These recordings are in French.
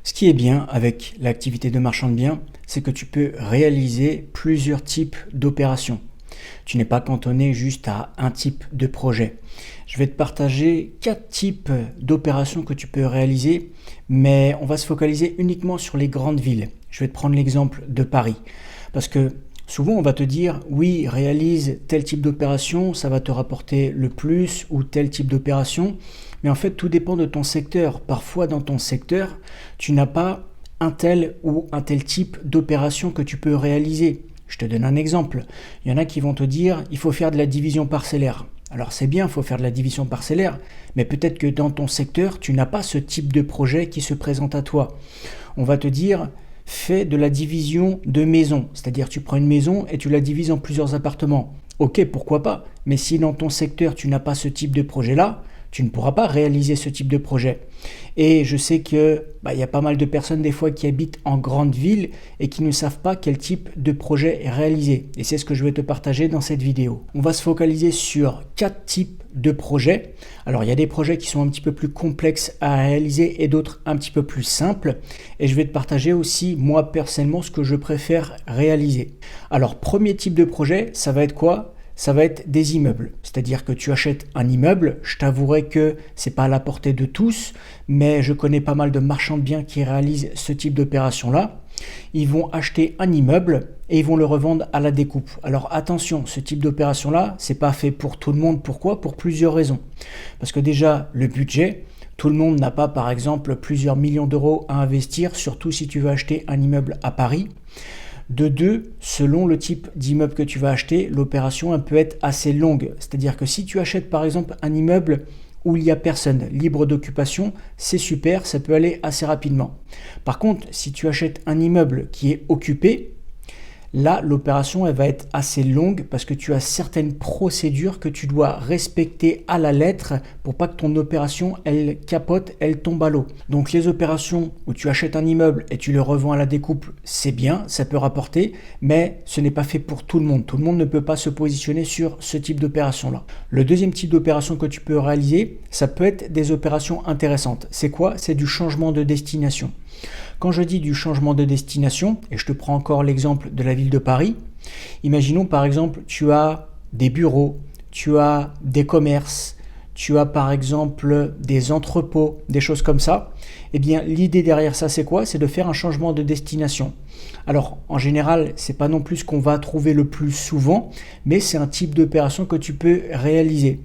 Ce qui est bien avec l'activité de marchand de biens, c'est que tu peux réaliser plusieurs types d'opérations. Tu n'es pas cantonné juste à un type de projet. Je vais te partager 4 types d'opérations que tu peux réaliser, mais on va se focaliser uniquement sur les grandes villes. Je vais te prendre l'exemple de Paris, parce que souvent on va te dire oui, réalise tel type d'opération, ça va te rapporter le plus, ou tel type d'opération, mais en fait tout dépend de ton secteur. Parfois dans ton secteur, tu n'as pas un tel ou un tel type d'opération que tu peux réaliser. Je te donne un exemple. Il y en a qui vont te dire il faut faire de la division parcellaire. Alors c'est bien, il faut faire de la division parcellaire, mais peut-être que dans ton secteur, tu n'as pas ce type de projet qui se présente à toi. On va te dire fais de la division de maison, c'est-à-dire tu prends une maison et tu la divises en plusieurs appartements. Ok, pourquoi pas, mais si dans ton secteur, tu n'as pas ce type de projet-là, tu ne pourras pas réaliser ce type de projet. Et je sais que y a pas mal de personnes des fois qui habitent en grande ville et qui ne savent pas quel type de projet est réalisé. Et c'est ce que je vais te partager dans cette vidéo. On va se focaliser sur 4 types de projets. Alors il y a des projets qui sont un petit peu plus complexes à réaliser et d'autres un petit peu plus simples. Et je vais te partager aussi moi personnellement ce que je préfère réaliser. Alors premier type de projet, ça va être quoi ? Ça va être des immeubles. C'est-à-dire que tu achètes un immeuble, je t'avouerai que c'est pas à la portée de tous, mais je connais pas mal de marchands de biens qui réalisent ce type d'opération-là. Ils vont acheter un immeuble et ils vont le revendre à la découpe. Alors attention, ce type d'opération-là, c'est pas fait pour tout le monde. Pourquoi ? Pour plusieurs raisons. Parce que déjà, le budget, tout le monde n'a pas par exemple plusieurs millions d'euros à investir, surtout si tu veux acheter un immeuble à Paris. De deux, selon le type d'immeuble que tu vas acheter, l'opération elle peut être assez longue. C'est-à-dire que si tu achètes par exemple un immeuble où il n'y a personne, libre d'occupation, c'est super, ça peut aller assez rapidement. Par contre, si tu achètes un immeuble qui est occupé, là, l'opération elle va être assez longue parce que tu as certaines procédures que tu dois respecter à la lettre pour pas que ton opération elle capote, elle tombe à l'eau. Donc les opérations où tu achètes un immeuble et tu le revends à la découpe, c'est bien, ça peut rapporter, mais ce n'est pas fait pour tout le monde. Tout le monde ne peut pas se positionner sur ce type d'opération-là. Le deuxième type d'opération que tu peux réaliser, ça peut être des opérations intéressantes. C'est quoi ? C'est du changement de destination. Quand je dis du changement de destination, et je te prends encore l'exemple de la ville de Paris, imaginons par exemple tu as des bureaux, tu as des commerces, tu as par exemple des entrepôts, des choses comme ça. Eh bien l'idée derrière ça c'est quoi ? C'est de faire un changement de destination. Alors en général c'est pas non plus ce qu'on va trouver le plus souvent, mais c'est un type d'opération que tu peux réaliser.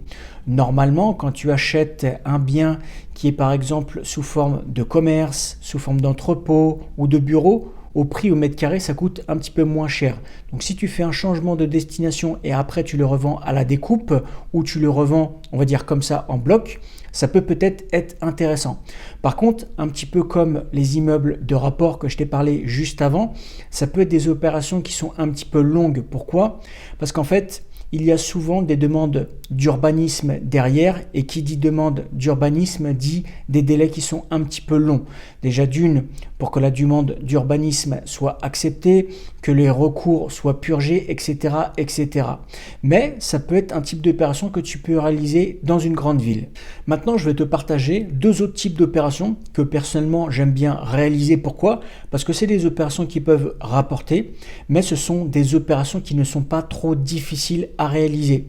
Normalement, quand tu achètes un bien qui est par exemple sous forme de commerce, sous forme d'entrepôt ou de bureau, au prix au mètre carré, ça coûte un petit peu moins cher. Donc si tu fais un changement de destination et après tu le revends à la découpe ou tu le revends, on va dire comme ça, en bloc, ça peut peut-être être intéressant. Par contre, un petit peu comme les immeubles de rapport que je t'ai parlé juste avant, ça peut être des opérations qui sont un petit peu longues. Pourquoi ? Parce qu'en fait, il y a souvent des demandes d'urbanisme derrière et qui dit demande d'urbanisme dit des délais qui sont un petit peu longs. Déjà d'une, pour que la demande d'urbanisme soit acceptée, que les recours soient purgés, etc., etc. Mais ça peut être un type d'opération que tu peux réaliser dans une grande ville. Maintenant, je vais te partager 2 autres types d'opérations que personnellement j'aime bien réaliser. Pourquoi ? Parce que c'est des opérations qui peuvent rapporter, mais ce sont des opérations qui ne sont pas trop difficiles à réaliser.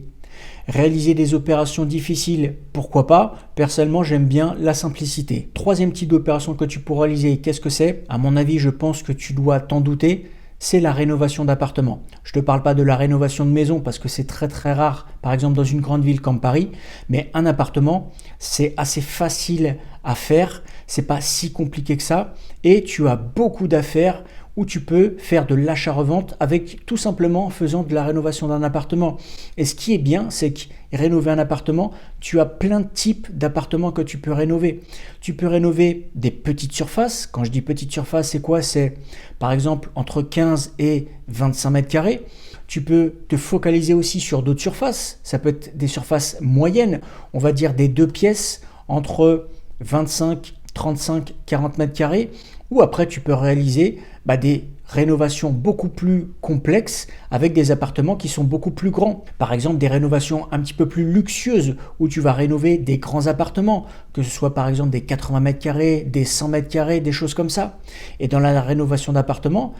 Réaliser des opérations difficiles, pourquoi pas ? Personnellement, j'aime bien la simplicité. Troisième type d'opération que tu peux réaliser, qu'est-ce que c'est ? À mon avis, je pense que tu dois t'en douter, c'est la rénovation d'appartements. Je ne te parle pas de la rénovation de maison parce que c'est très très rare, par exemple dans une grande ville comme Paris, mais un appartement, c'est assez facile à faire, c'est pas si compliqué que ça, et tu as beaucoup d'affaires où tu peux faire de l'achat-revente avec tout simplement en faisant de la rénovation d'un appartement. Et ce qui est bien, c'est que rénover un appartement, tu as plein de types d'appartements que tu peux rénover. Tu peux rénover des petites surfaces. Quand je dis petite surface, c'est quoi ? C'est par exemple entre 15 et 25 mètres carrés. Tu peux te focaliser aussi sur d'autres surfaces. Ça peut être des surfaces moyennes, on va dire des 2 pièces entre 25, 35, 40 mètres carrés, Ou après, tu peux réaliser des rénovations beaucoup plus complexes avec des appartements qui sont beaucoup plus grands. Par exemple, des rénovations un petit peu plus luxueuses où tu vas rénover des grands appartements, que ce soit par exemple des 80 mètres carrés, des 100 mètres carrés, des choses comme ça. Et dans la rénovation d'appartements,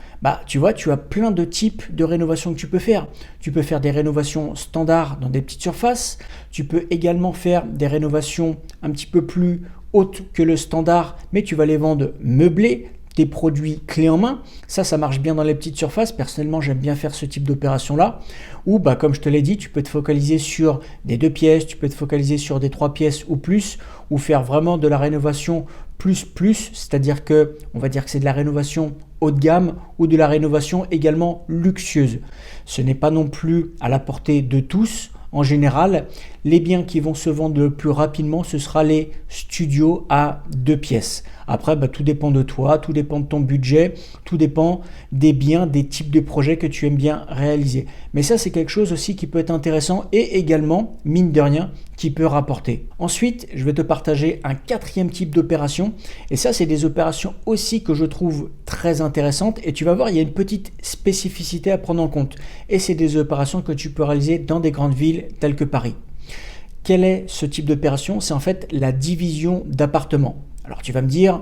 tu vois, tu as plein de types de rénovations que tu peux faire. Tu peux faire des rénovations standards dans des petites surfaces. Tu peux également faire des rénovations un petit peu plus hautes que le standard, mais tu vas les vendre meublés, des produits clés en main. Ça marche bien dans les petites surfaces. Personnellement, j'aime bien faire ce type d'opération-là. Ou comme je te l'ai dit, tu peux te focaliser sur des 2 pièces, tu peux te focaliser sur des 3 pièces ou plus, ou faire vraiment de la rénovation plus, c'est-à-dire que on va dire que c'est de la rénovation haut de gamme ou de la rénovation également luxueuse. Ce n'est pas non plus à la portée de tous. En général, les biens qui vont se vendre le plus rapidement, ce sera les studios à 2 pièces. Après, tout dépend de toi, tout dépend de ton budget, tout dépend des biens, des types de projets que tu aimes bien réaliser. Mais ça, c'est quelque chose aussi qui peut être intéressant et également, mine de rien, qui peut rapporter. Ensuite, je vais te partager un 4e type d'opération. Et ça, c'est des opérations aussi que je trouve très intéressantes. Et tu vas voir, il y a une petite spécificité à prendre en compte. Et c'est des opérations que tu peux réaliser dans des grandes villes telles que Paris. Quel est ce type d'opération? C'est en fait la division d'appartements. Alors tu vas me dire,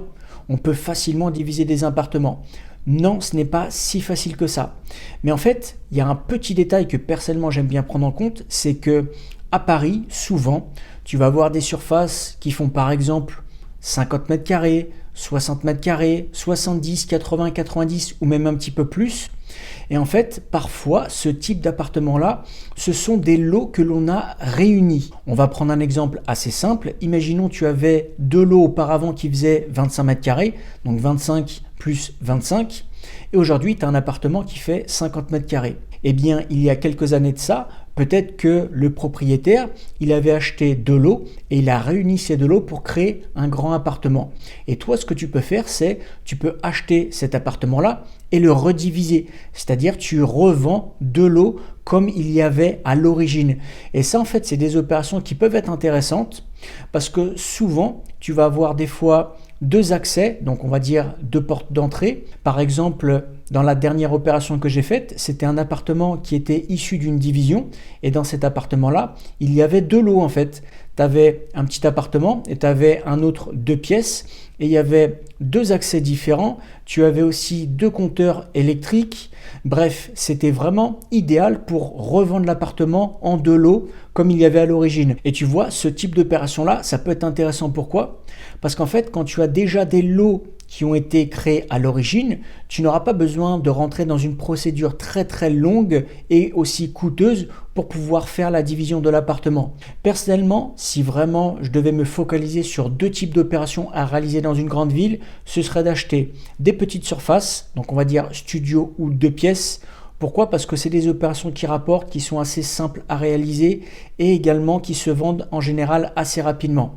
on peut facilement diviser des appartements. Non, ce n'est pas si facile que ça. Mais en fait, il y a un petit détail que personnellement j'aime bien prendre en compte, c'est que à Paris, souvent, tu vas avoir des surfaces qui font par exemple 50 mètres carrés, 60 mètres carrés, 70, 80, 90 ou même un petit peu plus. Et en fait, parfois, ce type d'appartement-là, ce sont des lots que l'on a réunis. On va prendre un exemple assez simple. Imaginons tu avais 2 lots auparavant qui faisaient 25 mètres carrés, donc 25 plus 25. Et aujourd'hui, tu as un appartement qui fait 50 mètres carrés. Eh bien, il y a quelques années de ça, peut-être que le propriétaire, il avait acheté 2 lots et il a réuni ces 2 lots pour créer un grand appartement. Et toi, ce que tu peux faire, c'est tu peux acheter cet appartement-là et le rediviser. C'est-à-dire, tu revends 2 lots comme il y avait à l'origine. Et ça, en fait, c'est des opérations qui peuvent être intéressantes parce que souvent, tu vas avoir des fois 2 accès, donc on va dire 2 portes d'entrée. Par exemple, dans la dernière opération que j'ai faite, c'était un appartement qui était issu d'une division et dans cet appartement-là, il y avait 2 lots en fait. Tu avais un petit appartement et tu avais un autre 2 pièces et il y avait 2 accès différents. Tu avais aussi 2 compteurs électriques. Bref, c'était vraiment idéal pour revendre l'appartement en 2 lots comme il y avait à l'origine. Et tu vois, ce type d'opération-là, ça peut être intéressant. Pourquoi? Parce qu'en fait, quand tu as déjà des lots qui ont été créés à l'origine, tu n'auras pas besoin de rentrer dans une procédure très très longue et aussi coûteuse pour pouvoir faire la division de l'appartement. Personnellement, si vraiment je devais me focaliser sur 2 types d'opérations à réaliser dans une grande ville, ce serait d'acheter des petites surfaces, donc on va dire studio ou 2 pièces. Pourquoi? Parce que c'est des opérations qui rapportent, qui sont assez simples à réaliser et également qui se vendent en général assez rapidement.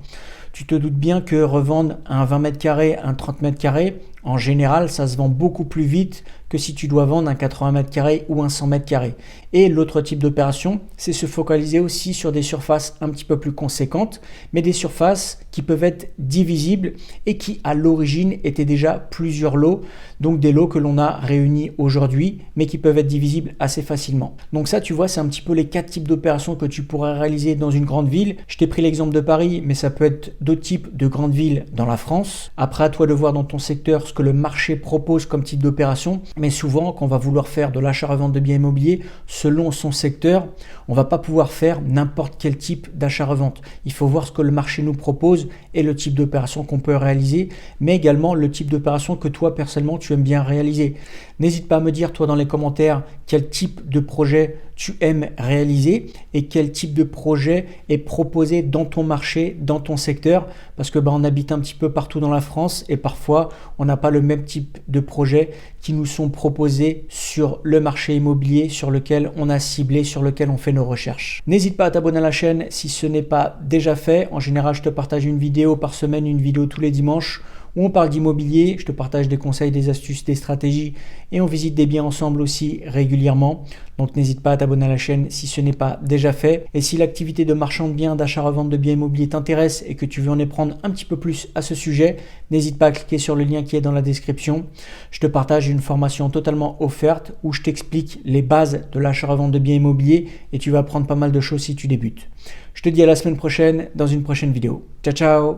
Tu te doutes bien que revendre un 20 mètres carrés, un 30 mètres carrés, en général, ça se vend beaucoup plus vite que si tu dois vendre un 80 mètres carrés ou un 100 mètres carrés. Et l'autre type d'opération, c'est se focaliser aussi sur des surfaces un petit peu plus conséquentes, mais des surfaces qui peuvent être divisibles et qui à l'origine étaient déjà plusieurs lots, donc des lots que l'on a réunis aujourd'hui, mais qui peuvent être divisibles assez facilement. Donc ça, tu vois, c'est un petit peu les 4 types d'opérations que tu pourrais réaliser dans une grande ville. Je t'ai pris l'exemple de Paris, mais ça peut être d'autres types de grandes villes dans la France. Après, à toi de voir dans ton secteur ce que le marché propose comme type d'opération. Mais souvent, quand on va vouloir faire de l'achat-revente de biens immobiliers, selon son secteur, on ne va pas pouvoir faire n'importe quel type d'achat-revente. Il faut voir ce que le marché nous propose et le type d'opération qu'on peut réaliser, mais également le type d'opération que toi, personnellement, tu aimes bien réaliser. N'hésite pas à me dire, toi, dans les commentaires, quel type de projet tu aimes réaliser et quel type de projet est proposé dans ton marché, dans ton secteur, parce que on habite un petit peu partout dans la France et parfois on n'a pas le même type de projet qui nous sont proposés sur le marché immobilier sur lequel on a ciblé, sur lequel on fait nos recherches. N'hésite pas à t'abonner à la chaîne si ce n'est pas déjà fait. En général, je te partage une vidéo par semaine, une vidéo tous les dimanches, où on parle d'immobilier, je te partage des conseils, des astuces, des stratégies et on visite des biens ensemble aussi régulièrement. Donc n'hésite pas à t'abonner à la chaîne si ce n'est pas déjà fait. Et si l'activité de marchand de biens, d'achat-revente de biens immobiliers t'intéresse et que tu veux en apprendre un petit peu plus à ce sujet, n'hésite pas à cliquer sur le lien qui est dans la description. Je te partage une formation totalement offerte où je t'explique les bases de l'achat-revente de biens immobiliers et tu vas apprendre pas mal de choses si tu débutes. Je te dis à la semaine prochaine dans une prochaine vidéo. Ciao ciao!